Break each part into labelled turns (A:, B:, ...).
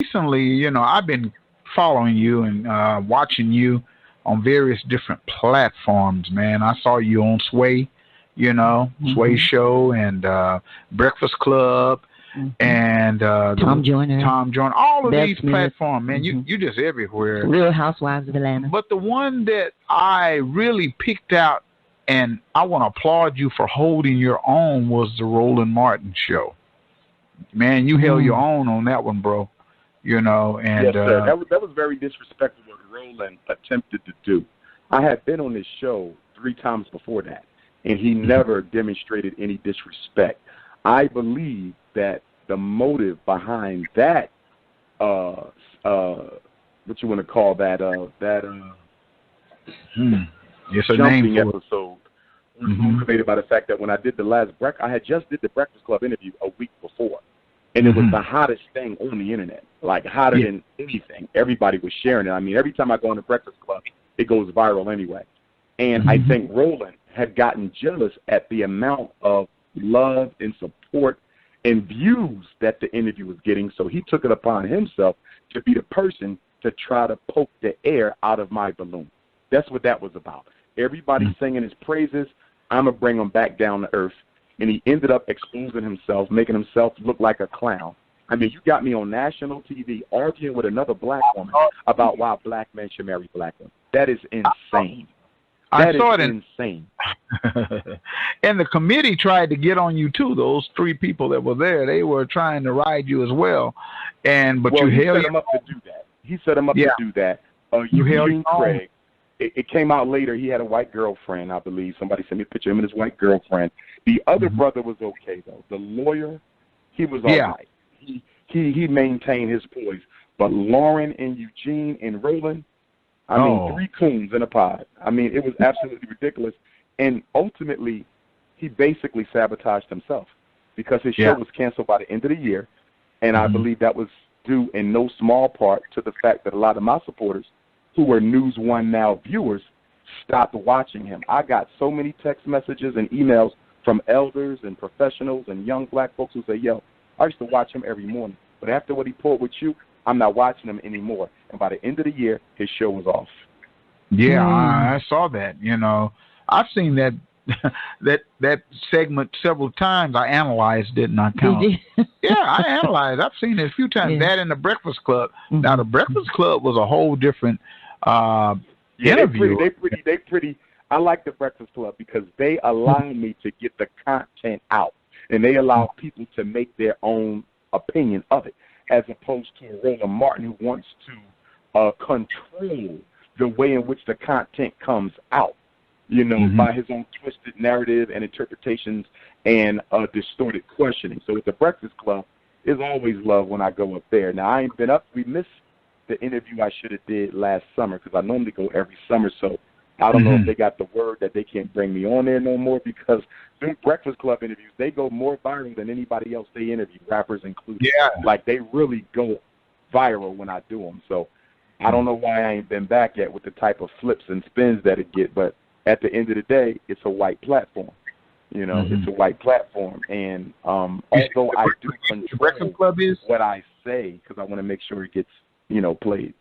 A: recently, you know, I've been following you and watching you on various different platforms, man. I saw you on Sway, you know, Sway Show and Breakfast Club and Tom Joyner, all of these platforms, man. You just everywhere.
B: Real Housewives of Atlanta.
A: But the one that I really picked out, and I want to applaud you for holding your own, was the Roland Martin show. Man, you held your own on that one, bro. You know, and
C: yes, sir. That was very disrespectful what Roland attempted to do. I had been on this show 3 times before that, and he never demonstrated any disrespect. I believe that the motive behind that, what you want to call that,
A: it's a
C: jumping
A: name
C: episode, was motivated by the fact that when I did the last I had just did the Breakfast Club interview a week before, and it was the hottest thing on the internet, like hotter than anything. Everybody was sharing it. I mean, every time I go on the Breakfast Club, it goes viral anyway. And I think Roland had gotten jealous at the amount of love and support and views that the interview was getting, so he took it upon himself to be the person to try to poke the air out of my balloon. That's what that was about. Everybody singing his praises. I'm going to bring him back down to earth. And he ended up exposing himself, making himself look like a clown. I mean, you got me on national TV arguing with another black woman about why black men should marry black women. That is insane. That is insane.
A: And the committee tried to get on you too. Those 3 people that were there, they were trying to ride you as well. But you held
C: him up to do that. He set him up to do that. You held Craig. It came out later. He had a white girlfriend, I believe. Somebody sent me a picture of him and his white girlfriend. The other brother was okay though. The lawyer, he was all right. He maintained his poise. But Lauren and Eugene and Roland, I mean, 3 coons in a pod. I mean, it was absolutely ridiculous. And ultimately, he basically sabotaged himself because his show was canceled by the end of the year. And I believe that was due in no small part to the fact that a lot of my supporters, who were News One Now viewers, stopped watching him. I got so many text messages and emails from elders and professionals and young black folks who say, yo, I used to watch him every morning. But after what he pulled with you, I'm not watching him anymore. And by the end of the year, his show was off.
A: Yeah, I saw that. You know, I've seen that that segment several times. I analyzed it and I counted. Yeah, I analyzed. I've seen it a few times. That in the Breakfast Club. Now, the Breakfast Club was a whole different interview.
C: They pretty. I like the Breakfast Club because they allow me to get the content out, and they allow people to make their own opinion of it, as opposed to a Roland Martin who wants to control the way in which the content comes out, you know, by his own twisted narrative and interpretations and distorted questioning. So with the Breakfast Club, there's always love when I go up there. Now, I ain't been up. We missed the interview I should have did last summer because I normally go every summer, so I don't know if they got the word that they can't bring me on there no more because the Breakfast Club interviews, they go more viral than anybody else they interview, rappers included. Yeah. Like, they really go viral when I do them. So I don't know why I ain't been back yet with the type of flips and spins that it get, but at the end of the day, it's a white platform. You know, it's a white platform. And although I do control what I say because I want to make sure it gets, you know, played.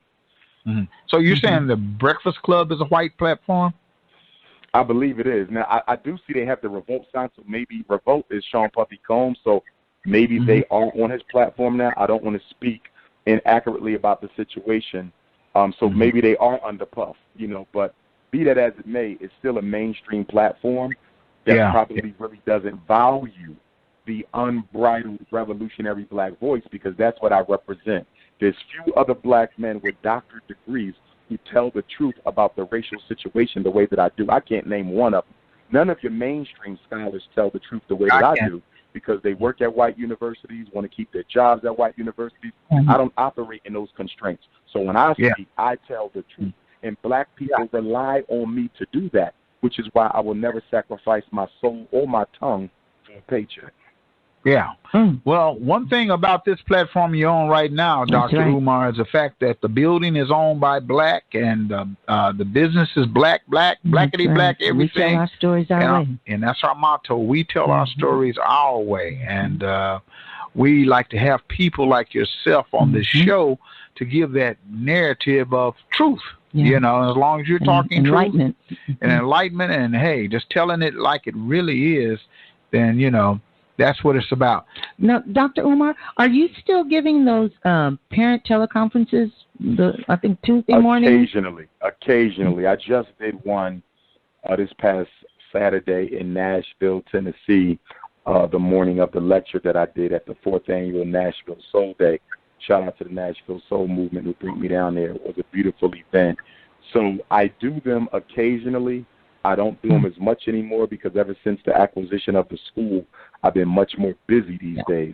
A: So you're saying the Breakfast Club is a white platform?
C: I believe it is. Now, I do see they have the Revolt sign, so maybe Revolt is Sean Puffy Combs, so maybe they are on his platform now. I don't want to speak inaccurately about the situation, so maybe they are under Puff, you know, but be that as it may, it's still a mainstream platform that probably really doesn't value the unbridled revolutionary black voice because that's what I represent. There's few other black men with doctorate degrees who tell the truth about the racial situation the way that I do. I can't name one of them. None of your mainstream scholars tell the truth the way that I do because they work at white universities, want to keep their jobs at white universities. I don't operate in those constraints. So when I speak, I tell the truth. And black people rely on me to do that, which is why I will never sacrifice my soul or my tongue for a paycheck.
A: Yeah. Well, one thing about this platform you're on right now, Dr. Umar, is the fact that the building is owned by black and the business is blackity black, everything. We tell
B: our stories our way.
A: And that's our motto. We tell our stories our way. And we like to have people like yourself on this show to give that narrative of truth. You know, as long as you're talking
B: enlightenment.
A: Truth and enlightenment, and hey, just telling it like it really is, then you know that's what it's about.
B: Now, Dr. Umar, are you still giving those parent teleconferences? I think Tuesday morning.
C: Occasionally. I just did one this past Saturday in Nashville, Tennessee. The morning of the lecture that I did at the 4th annual Nashville Soul Day. Shout out to the Nashville Soul Movement who brought me down there. It was a beautiful event. So I do them occasionally. I don't do them as much anymore because ever since the acquisition of the school, I've been much more busy these days.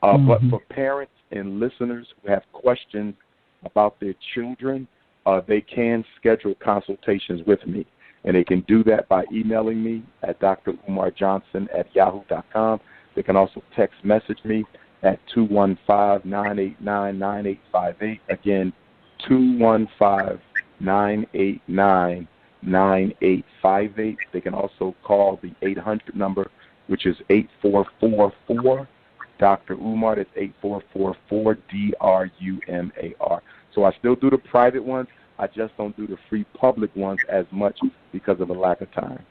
C: But for parents and listeners who have questions about their children, they can schedule consultations with me. And they can do that by emailing me at DrUmarJohnson@yahoo.com. They can also text message me at 215-989-9858. Again, 215-989-9858. They can also call the 800 number, which is 8444 Dr. Umar. That's 8444 DrUMAR. So I still do the private ones. I just don't do the free public ones as much because of a lack of time.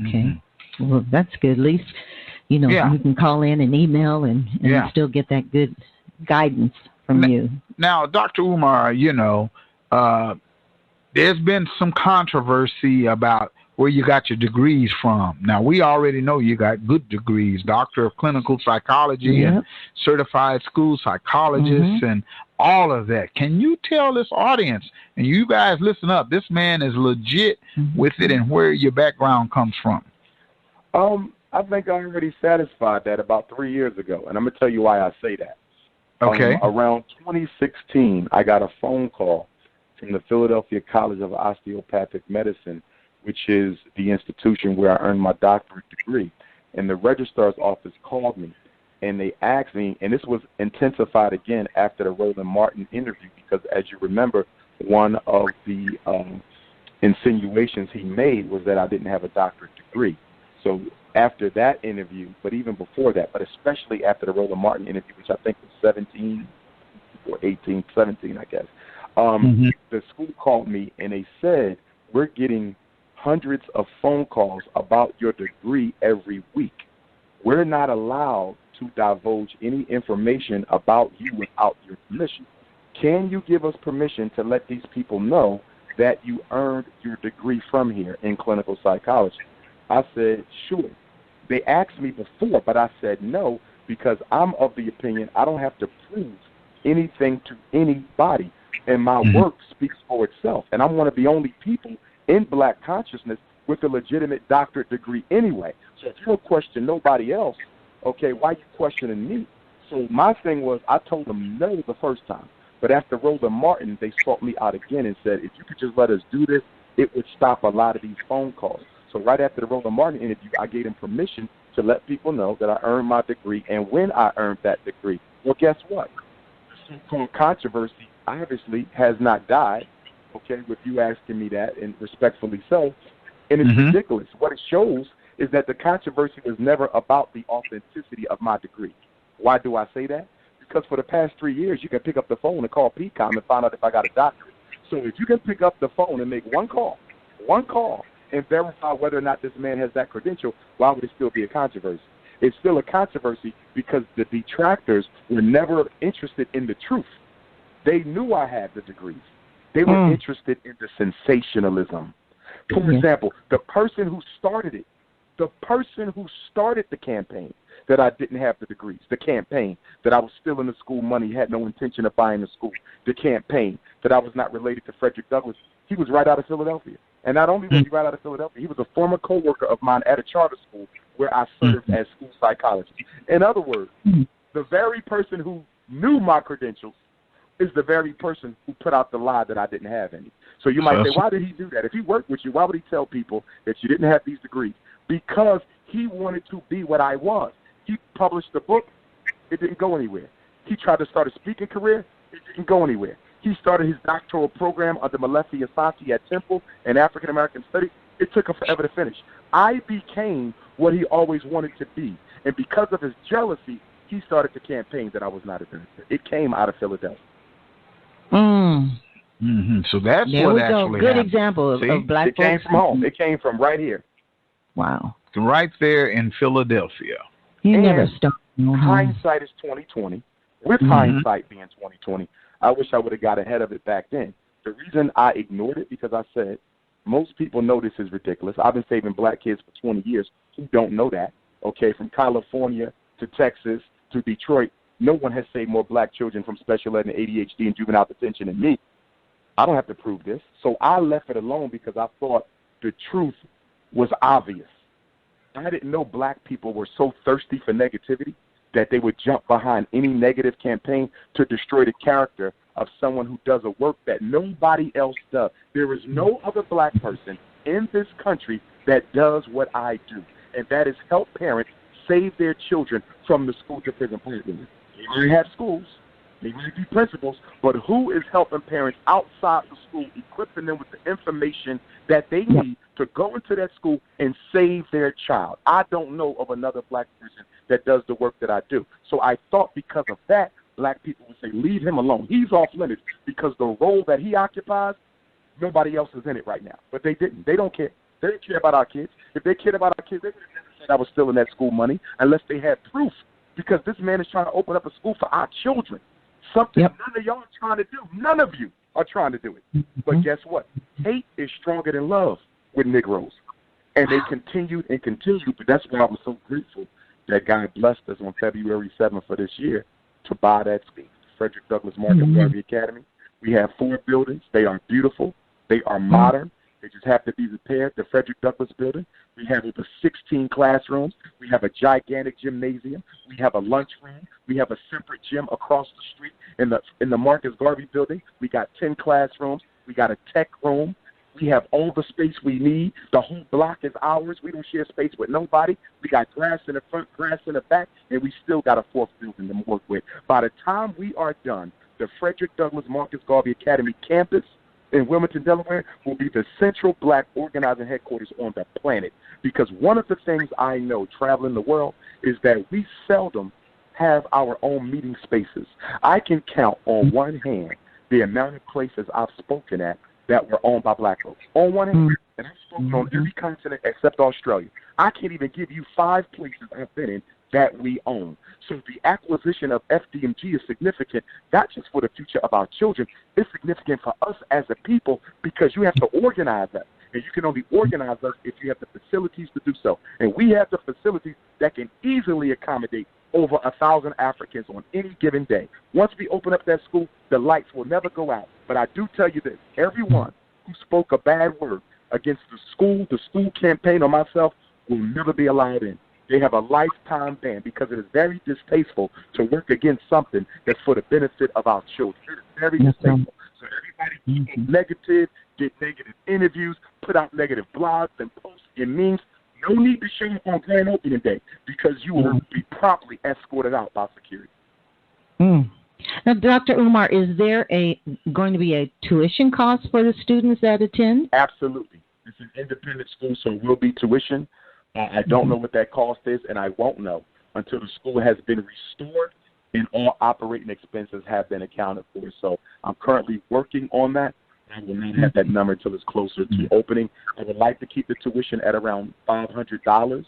B: Okay. Well, that's good. At least, you know, you can call in and email and still get that good guidance from you.
A: Now, Dr. Umar, you know, there's been some controversy about where you got your degrees from. Now, we already know you got good degrees, Doctor of Clinical Psychology and Certified School Psychologist and all of that. Can you tell this audience, and you guys listen up, this man is legit with it and where your background comes from?
C: I think I already satisfied that about 3 years ago, and I'm going to tell you why I say that.
A: Okay.
C: Around 2016, I got a phone call from the Philadelphia College of Osteopathic Medicine, which is the institution where I earned my doctorate degree. And the registrar's office called me, and they asked me, and this was intensified again after the Roland Martin interview, because as you remember, one of the insinuations he made was that I didn't have a doctorate degree. So after that interview, but even before that, but especially after the Roland Martin interview, which I think was 17 or 18, 17, I guess, the school called me and they said, we're getting hundreds of phone calls about your degree every week. We're not allowed to divulge any information about you without your permission. Can you give us permission to let these people know that you earned your degree from here in clinical psychology? I said, sure. They asked me before, but I said no, because I'm of the opinion I don't have to prove anything to anybody, and my work speaks for itself. And I'm one of the only people in black consciousness with a legitimate doctorate degree anyway. So if you don't question nobody else, okay, why are you questioning me? So my thing was, I told them no the first time. But after Roland Martin, they sought me out again and said, if you could just let us do this, it would stop a lot of these phone calls. So right after the Roland Martin interview, I gave them permission to let people know that I earned my degree and when I earned that degree. Well, guess what? The so-called controversy obviously has not died, okay, with you asking me that, and respectfully so. And it's ridiculous. What it shows is that the controversy was never about the authenticity of my degree. Why do I say that? Because for the past 3 years, you can pick up the phone and call PCOM and find out if I got a doctorate. So if you can pick up the phone and make one call, and verify whether or not this man has that credential, why would it still be a controversy? It's still a controversy because the detractors were never interested in the truth. They knew I had the degrees. They were interested in the sensationalism. For example, the person who started it, the person who started the campaign that I didn't have the degrees, the campaign that I was still in the school money, had no intention of buying the school, the campaign that I was not related to Frederick Douglass, he was right out of Philadelphia. And not only was he right out of Philadelphia, he was a former co-worker of mine at a charter school where I served as school psychologist. In other words, the very person who knew my credentials is the very person who put out the lie that I didn't have any. So you might say, why did he do that? If he worked with you, why would he tell people that you didn't have these degrees? Because he wanted to be what I was. He published a book. It didn't go anywhere. He tried to start a speaking career. It didn't go anywhere. He started his doctoral program under Malefi Asante at Temple in African American Studies. It took him forever to finish. I became what he always wanted to be. And because of his jealousy, he started the campaign that I was not a benefit. It came out of Philadelphia.
A: So that's
B: there
A: what
B: we
A: actually
B: go. Good
A: happened.
B: example of black
C: folks. It came from home. It came from right here.
B: Wow.
A: Right there in Philadelphia.
B: You never stopped.
C: Hindsight is 2020. With hindsight being 2020, I wish I would have got ahead of it back then. The reason I ignored it because I said most people know this is ridiculous. I've been saving black kids for 20 years who don't know that. Okay, from California to Texas to Detroit, no one has saved more black children from special ed and ADHD and juvenile detention than me. I don't have to prove this. So I left it alone because I thought the truth was obvious. I didn't know black people were so thirsty for negativity that they would jump behind any negative campaign to destroy the character of someone who does a work that nobody else does. There is no other black person in this country that does what I do, and that is help parents save their children from the school-to-prison pipeline. They might have schools, they might be principals, but who is helping parents outside the school, equipping them with the information that they need to go into that school and save their child? I don't know of another black person that does the work that I do. So I thought because of that, black people would say, leave him alone. He's off limits because the role that he occupies, nobody else is in it right now. But they didn't. They don't care. They didn't care about our kids. If they cared about our kids, they would have never said I was stealing that school money unless they had proof, because this man is trying to open up a school for our children. Something none of y'all are trying to do. None of you are trying to do it. But guess what? Hate is stronger than love with Negroes. And they continued and continued, but that's why I was so grateful that God blessed us on February 7th of this year to buy that school, Frederick Douglass Marcus Garvey Academy. We have 4 buildings. They are beautiful. They are modern. They just have to be repaired. The Frederick Douglass building. We have over 16 classrooms. We have a gigantic gymnasium. We have a lunchroom. We have a separate gym across the street in the Marcus Garvey building. We got 10 classrooms. We got a tech room. We have all the space we need. The whole block is ours. We don't share space with nobody. We got grass in the front, grass in the back, and we still got a 4th building to work with. By the time we are done, the Frederick Douglass Marcus Garvey Academy campus in Wilmington, Delaware, will be the central black organizing headquarters on the planet. Because one of the things I know traveling the world is that we seldom have our own meeting spaces. I can count on one hand the amount of places I've spoken at that were owned by black folks. On one hand, and I've spoken on every continent except Australia. I can't even give you 5 places I've been in that we own. So the acquisition of FDMG is significant, not just for the future of our children, it's significant for us as a people because you have to organize us. And you can only organize us if you have the facilities to do so. And we have the facilities that can easily accommodate over 1,000 Africans on any given day. Once we open up that school, the lights will never go out. But I do tell you this, everyone who spoke a bad word against the school campaign, or myself, will never be allowed in. They have a lifetime ban because it is very distasteful to work against something that's for the benefit of our children. It is very distasteful. So everybody keep negative, get negative interviews, put out negative blogs and posts and memes. No need to show up on grand opening day because you will be properly escorted out by security.
B: Now, Dr. Umar, is there going to be a tuition cost for the students that attend?
C: Absolutely. It's an independent school, so it will be tuition. I don't know what that cost is, and I won't know until the school has been restored and all operating expenses have been accounted for. So I'm currently working on that. I will not have that number until it's closer to opening. I would like to keep the tuition at around $500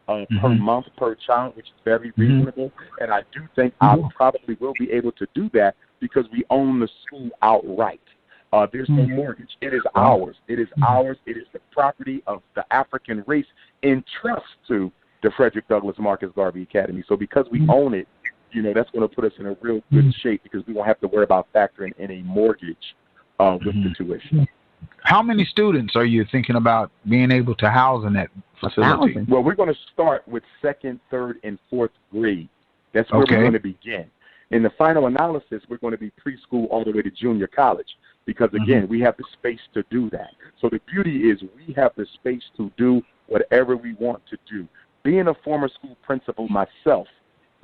C: per month per child, which is very reasonable. And I do think I probably will be able to do that because we own the school outright. There's no mortgage. It is ours. It is ours. It is the property of the African race in trust to the Frederick Douglass Marcus Garvey Academy. So because we own it, that's going to put us in a real good shape because we won't have to worry about factoring in a mortgage with the tuition.
A: How many students are you thinking about being able to house in that facility?
C: Well, we're going to start with 2nd, 3rd, and 4th grade. That's where we're going to begin. In the final analysis, we're going to be preschool all the way to junior college because, again, we have the space to do that. So the beauty is we have the space to do whatever we want to do. Being a former school principal myself,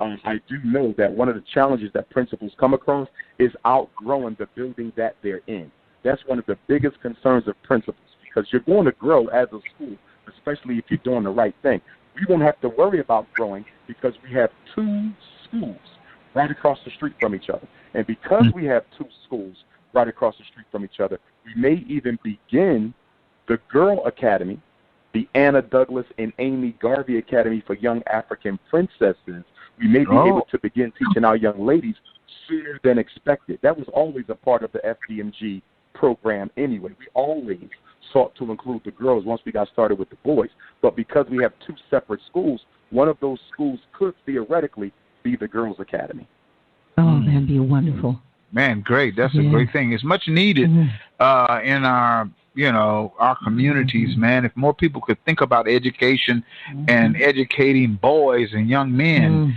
C: I do know that one of the challenges that principals come across is outgrowing the building that they're in. That's one of the biggest concerns of principals because you're going to grow as a school, especially if you're doing the right thing. We won't have to worry about growing because we have 2 schools right across the street from each other. And because we have 2 schools right across the street from each other, we may even begin the Girl Academy, the Anna Douglas and Amy Garvey Academy for Young African Princesses. We may be able to begin teaching our young ladies sooner than expected. That was always a part of the FDMG program anyway. We always sought to include the girls once we got started with the boys. But because we have 2 separate schools, one of those schools could theoretically be the Girls Academy.
B: Oh, that'd be wonderful.
A: Man, great. That's a great thing. It's much needed in our, our communities, man. If more people could think about education and educating boys and young men,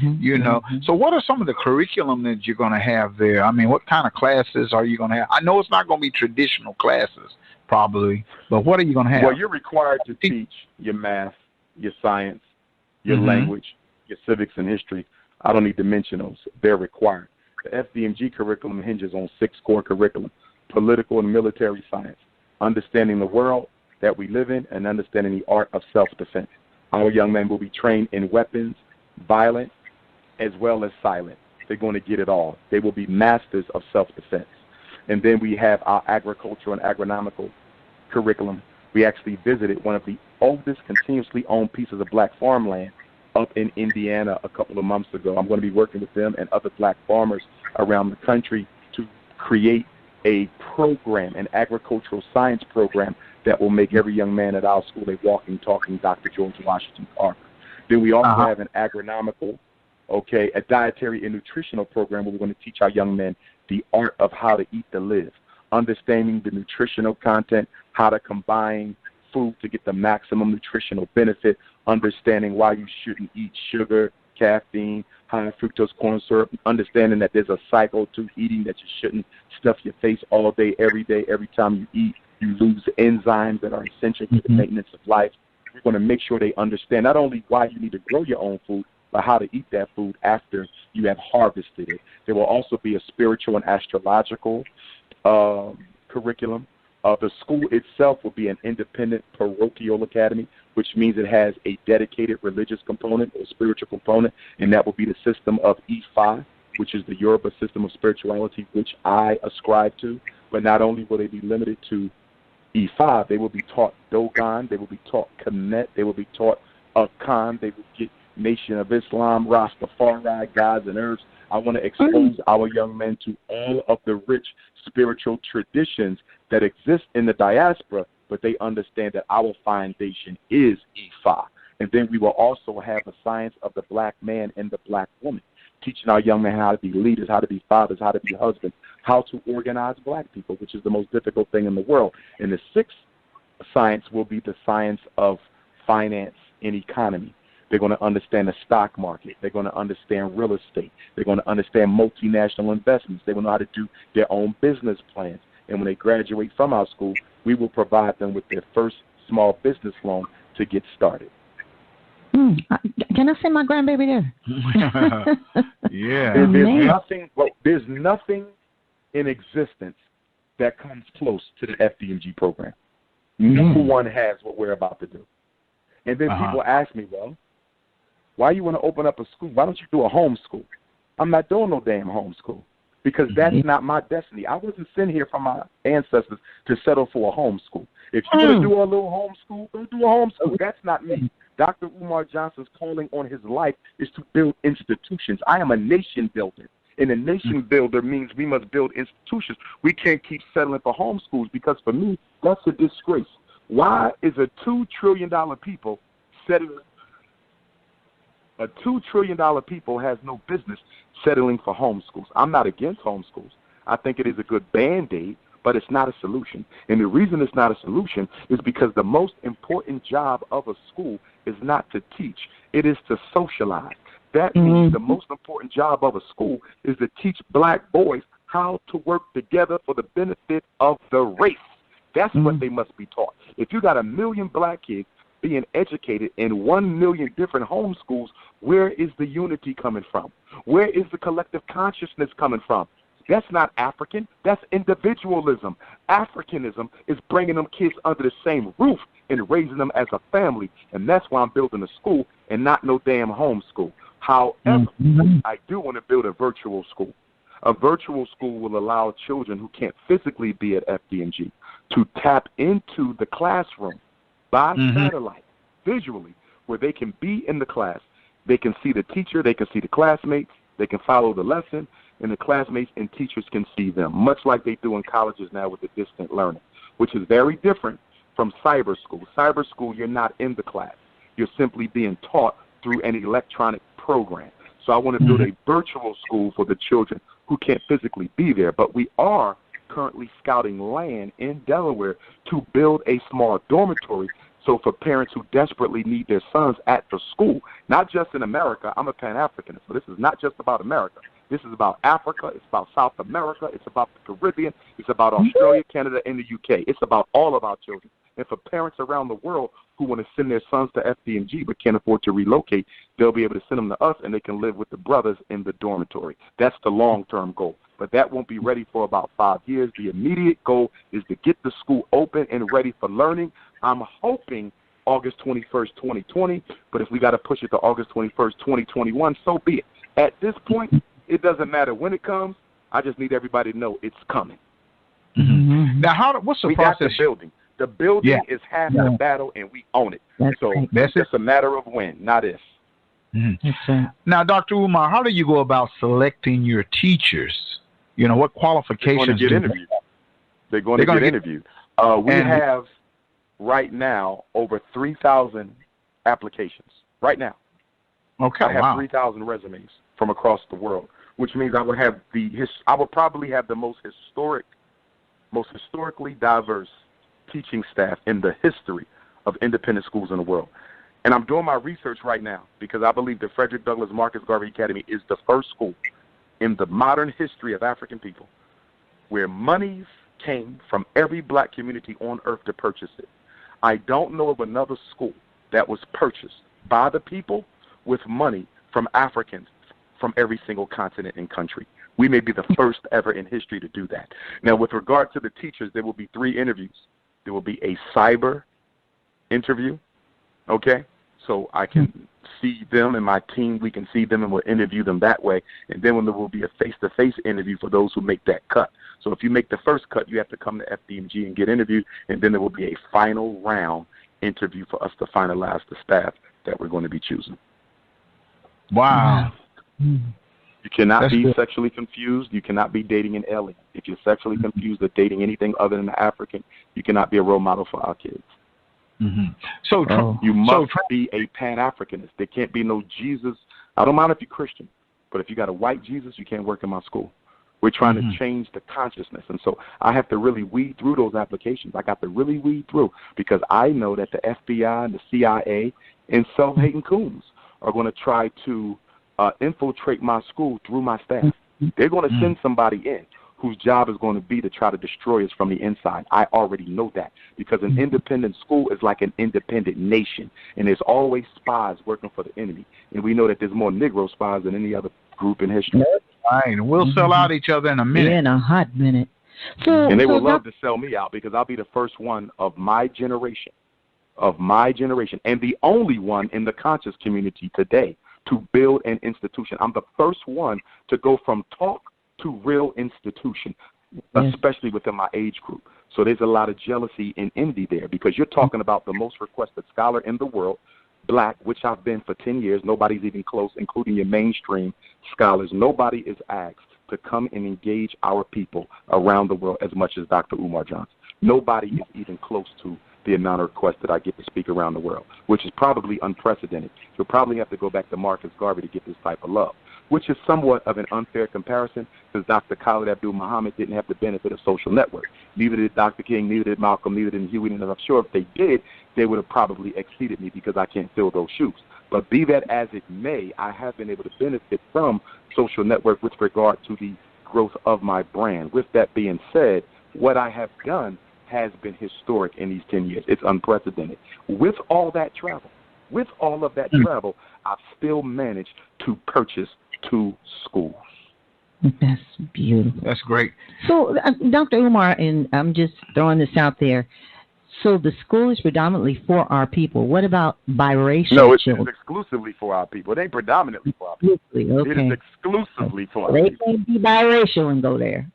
A: So what are some of the curriculum that you're going to have there? I mean, what kind of classes are you going to have? I know it's not going to be traditional classes, probably, but what are you going to have?
C: Well, you're required to teach your math, your science, your language, your civics and history. I don't need to mention those. They're required. The FDMG curriculum hinges on 6 core curriculum: political and military science, understanding the world that we live in, and understanding the art of self-defense. Our young men will be trained in weapons, violent, as well as silent. They're going to get it all. They will be masters of self-defense. And then we have our agricultural and agronomical curriculum. We actually visited one of the oldest continuously owned pieces of black farmland up in Indiana a couple of months ago. I'm going to be working with them and other black farmers around the country to create a program, an agricultural science program that will make every young man at our school a walking, talking Dr. George Washington Carver. Then we also have an agronomical, a dietary and nutritional program where we're going to teach our young men the art of how to eat to live, understanding the nutritional content, how to combine food to get the maximum nutritional benefit, understanding why you shouldn't eat sugar, caffeine, high fructose corn syrup, understanding that there's a cycle to eating, that you shouldn't stuff your face all day, every time you eat. You lose enzymes that are essential to the maintenance of life. We're going to make sure they understand not only why you need to grow your own food, but how to eat that food after you have harvested it. There will also be a spiritual and astrological curriculum. The school itself will be an independent parochial academy, which means it has a dedicated religious component or spiritual component, and that will be the system of Ifa, which is the Yoruba system of spirituality, which I ascribe to. But not only will they be limited to Ifa, they will be taught Dogon, they will be taught Kemet, they will be taught Akan, they will get Nation of Islam, Rastafari, gods and herbs. I want to expose our young men to all of the rich spiritual traditions that exist in the diaspora, but they understand that our foundation is Ifa. And then we will also have the science of the black man and the black woman, teaching our young men how to be leaders, how to be fathers, how to be husbands, how to organize black people, which is the most difficult thing in the world. And the 6th science will be the science of finance and economy. They're going to understand the stock market. They're going to understand real estate. They're going to understand multinational investments. They will know how to do their own business plans. And when they graduate from our school, we will provide them with their first small business loan to get started.
B: Can I send my grandbaby there?
C: There's nothing in existence that comes close to the FDMG program. No one has what we're about to do. And then people ask me, well, why you want to open up a school? Why don't you do a homeschool? I'm not doing no damn homeschool because that's not my destiny. I wasn't sent here from my ancestors to settle for a homeschool. If you want to do a little homeschool, go do a homeschool. That's not me. Dr. Umar Johnson's calling on his life is to build institutions. I am a nation builder. And a nation builder means we must build institutions. We can't keep settling for homeschools because for me, that's a disgrace. Why is a $2 trillion people settling? A $2 trillion people has no business settling for homeschools. I'm not against homeschools. I think it is a good Band-Aid, but it's not a solution. And the reason it's not a solution is because the most important job of a school is not to teach. It is to socialize. That means the most important job of a school is to teach black boys how to work together for the benefit of the race. That's what they must be taught. If you got 1 million black kids being educated in 1 million different homeschools, where is the unity coming from? Where is the collective consciousness coming from? That's not African. That's individualism. Africanism is bringing them kids under the same roof and raising them as a family, and that's why I'm building a school and not no damn homeschool. However, I do want to build a virtual school. A virtual school will allow children who can't physically be at FDMG to tap into the classroom by satellite, visually, where they can be in the class. They can see the teacher, they can see the classmates, they can follow the lesson, and the classmates and teachers can see them, much like they do in colleges now with the distant learning, which is very different from cyber school. Cyber school, you're not in the class. You're simply being taught through an electronic program. So I want to build a virtual school for the children who can't physically be there, but we are currently scouting land in Delaware to build a small dormitory. So for parents who desperately need their sons at the school, not just in America, I'm a Pan-Africanist, so this is not just about America. This is about Africa, it's about South America, it's about the Caribbean, it's about Australia, Canada, and the UK. It's about all of our children. And for parents around the world who want to send their sons to FDMG but can't afford to relocate, they'll be able to send them to us and they can live with the brothers in the dormitory. That's the long-term goal. But that won't be ready for about 5 years. The immediate goal is to get the school open and ready for learning. I'm hoping August 21st, 2020, but if we got to push it to August 21st, 2021, so be it. At this point, it doesn't matter when it comes. I just need everybody to know it's coming.
A: Now, what's the process?
C: Got the building. The building is half the battle, and we own it. That's just a matter of when, not if.
A: Now, Dr. Umar, how do you go about selecting your teachers? You know, what qualifications?
C: They're going to get interviewed. They're going to get interviewed. We have, right now, over 3,000 applications. Right now.
A: Okay,
C: I have 3,000 resumes from across the world, which means I would have I would probably have the most historically diverse teaching staff in the history of independent schools in the world. And I'm doing my research right now because I believe the Frederick Douglass Marcus Garvey Academy is the first school in the modern history of African people where monies came from every black community on earth to purchase it. I don't know of another school that was purchased by the people with money from Africans from every single continent and country. We may be the first ever in history to do that. Now, with regard to the teachers, there will be 3 interviews. There will be a cyber interview, okay? So I can see them and my team, we can see them and we'll interview them that way. And then there will be a face-to-face interview for those who make that cut. So if you make the first cut, you have to come to FDMG and get interviewed, and then there will be a final round interview for us to finalize the staff that we're going to be choosing.
A: Wow.
C: You cannot be sexually confused. You cannot be dating an alien. If you're sexually confused or dating anything other than an African, you cannot be a role model for our kids. So you must be a Pan-Africanist. There can't be no Jesus. I don't mind if you're Christian, but if you got a white Jesus, you can't work in my school. We're trying to change the consciousness. And so I have to really weed through those applications. I got to really weed through because I know that the FBI and the CIA and self-hating coons are going to try to infiltrate my school through my staff. They're going to send somebody in whose job is going to be to try to destroy us from the inside. I already know that because an independent school is like an independent nation, and there's always spies working for the enemy. And we know that there's more Negro spies than any other group in history.
A: Right, and we'll sell out each other in a minute.
B: Yeah, in a hot minute.
C: And they will love to sell me out because I'll be the first one of my generation, and the only one in the conscious community today to build an institution. I'm the first one to go from talk to real institution, especially within my age group. So there's a lot of jealousy and envy there because you're talking about the most requested scholar in the world, black, which I've been for 10 years. Nobody's even close, including your mainstream scholars. Nobody is asked to come and engage our people around the world as much as Dr. Umar Johnson. Nobody is even close to the amount of requests that I get to speak around the world, which is probably unprecedented. You'll probably have to go back to Marcus Garvey to get this type of love, which is somewhat of an unfair comparison because Dr. Khalid Abdul-Muhammad didn't have the benefit of social network. Neither did Dr. King, neither did Malcolm, neither did Huey, and I'm sure if they did, they would have probably exceeded me because I can't fill those shoes. But be that as it may, I have been able to benefit from social network with regard to the growth of my brand. With that being said, what I have done has been historic in these 10 years. It's unprecedented. With all that travel, I've still managed to purchase 2 schools.
B: That's beautiful.
A: That's great.
B: So, Dr. Umar, and I'm just throwing this out there, So the school is predominantly for our people. What about biracial
C: No, it's
B: children?
C: exclusively for our people. It ain't predominantly for our people.
B: Okay.
C: It is exclusively for our
B: They
C: people.
B: can't be biracial and go there.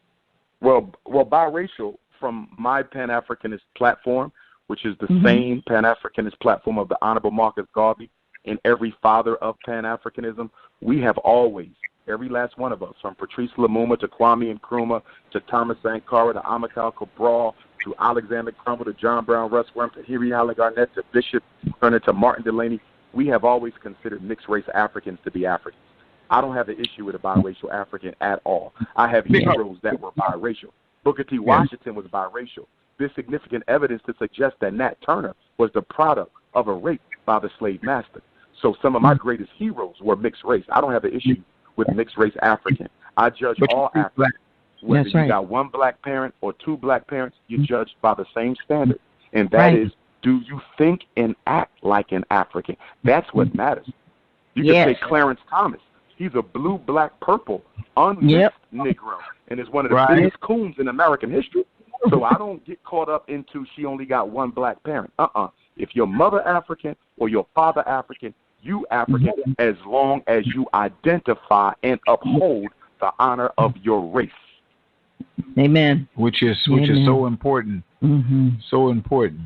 C: Well, biracial from my Pan-Africanist platform, which is the same Pan-Africanist platform of the Honorable Marcus Garvey and every father of Pan-Africanism, we have always, every last one of us, from Patrice Lumumba to Kwame Nkrumah to Thomas Sankara to Amilcar Cabral to Alexander Crummell to John Brown Russwurm to Huey Howland Garnett to Bishop Turner to Martin Delaney, we have always considered mixed-race Africans to be Africans. I don't have an issue with a biracial African at all. I have heroes that were biracial. Booker T. Washington was biracial. There's significant evidence to suggest that Nat Turner was the product of a rape by the slave master. So some of my greatest heroes were mixed race. I don't have an issue with mixed race African. I judge all Africans. Whether you got one black parent or two black parents, you're judged by the same standard. And that is, do you think and act like an African? That's what matters. You can say Clarence Thomas. He's a blue, black, purple, unmixed Negro, and is one of the biggest coons in American history. So I don't get caught up into she only got one black parent. If your mother African or your father African, you African, as long as you identify and uphold the honor of your race.
B: Amen.
A: Which is so important. So important.